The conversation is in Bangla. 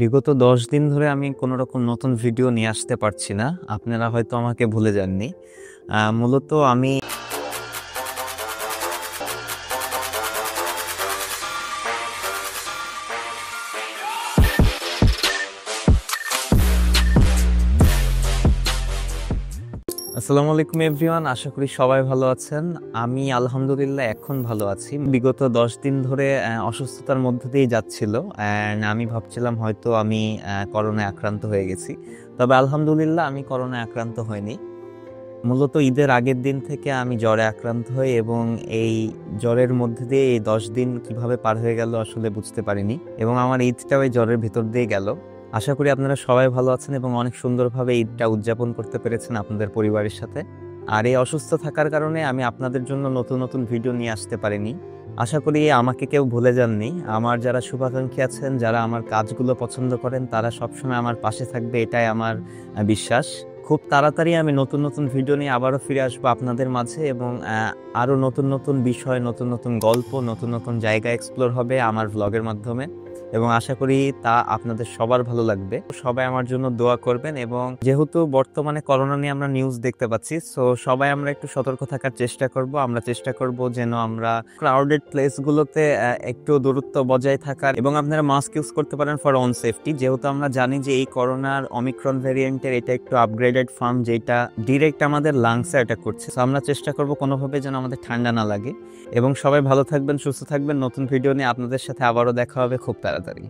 বিগত ১০ দিন ধরে আমি কোনো রকম নতুন ভিডিও নিয়ে আসতে পারছি না। আপনারা হয়তো আমাকে ভুলে যাননি। মূলত আমি আসসালামু আলাইকুম এভরিওয়ান, আশা করি সবাই ভালো আছেন। আমি আলহামদুলিল্লাহ এখন ভালো আছি। বিগত ১০ দিন ধরে অসুস্থতার মধ্য দিয়েই যাচ্ছিল। অ্যান্ড আমি ভাবছিলাম হয়তো আমি করোনায় আক্রান্ত হয়ে গেছি। তবে আলহামদুলিল্লাহ আমি করোনায় আক্রান্ত হইনি। মূলত ঈদের আগের দিন থেকে আমি জ্বরে আক্রান্ত হই এবং এই জ্বরের মধ্যে দিয়ে এই ১০ দিন কিভাবে পার হয়ে গেল আসলে বুঝতে পারিনি, এবং আমার ঈদটাও এই জ্বরের ভিতর দিয়ে গেল। আশা করি আপনারা সবাই ভালো আছেন এবং অনেক সুন্দরভাবে ঈদটা উদযাপন করতে পেরেছেন আপনাদের পরিবারের সাথে। আর এই অসুস্থ থাকার কারণে আমি আপনাদের জন্য নতুন নতুন ভিডিও নিয়ে আসতে পারিনি। আশা করি আমাকে কেউ ভুলে যাননি। আমার যারা শুভাকাঙ্ক্ষী আছেন, যারা আমার কাজগুলো পছন্দ করেন, তারা সবসময় আমার পাশে থাকবে, এটাই আমার বিশ্বাস। খুব তাড়াতাড়ি আমি নতুন নতুন ভিডিও নিয়ে আবারও ফিরে আসবো আপনাদের মাঝে, এবং আরও নতুন নতুন বিষয়, নতুন নতুন গল্প, নতুন নতুন জায়গা এক্সপ্লোর হবে আমার ভ্লগের মাধ্যমে, এবং আশা করি তা আপনাদের সবার ভালো লাগবে। সবাই আমার জন্য দোয়া করবেন, এবং যেহেতু বর্তমানে করোনা নিয়ে আমরা নিউজ দেখতে পাচ্ছি, সো সবাই আমরা একটু সতর্ক থাকার চেষ্টা করব। আমরা চেষ্টা করব যেন আমরা ক্রাউডেড প্লেসগুলোতে একটু দূরত্ব বজায় থাকার, এবং আপনারা মাস্ক ইউজ করতে পারেন ফর অন সেফটি। যেহেতু আমরা জানি যে এই করোনার অমিক্রন ভ্যারিয়েন্টের এটা একটু আপগ্রেডেড ফর্ম, যেটা ডিরেক্ট আমাদের লাংসে অ্যাটাক করছে। সো আমরা চেষ্টা করব কোনোভাবে যেন আমাদের ঠান্ডা না লাগে। এবং সবাই ভালো থাকবেন, সুস্থ থাকবেন। নতুন ভিডিও নিয়ে আপনাদের সাথে আবারও দেখা হবে খুব তাড়াতাড়ি।